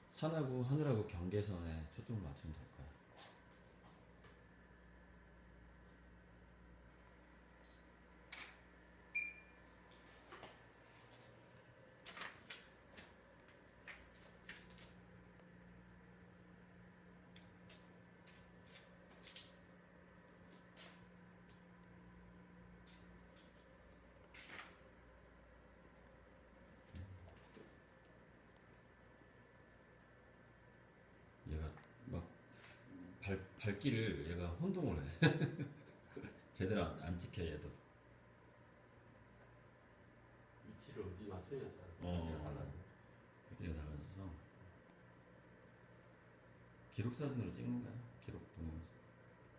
산하고 하늘하고 경계선에 초점을 맞추면 될 거야. 얘가 막 발길을 얘가 혼동을 해. 제대로 안 찍혀 얘도. 위치를 어디 맞추냐에 따라서 발기가 달라져. 발길이 달라져서 기록 사진으로 찍는 거야.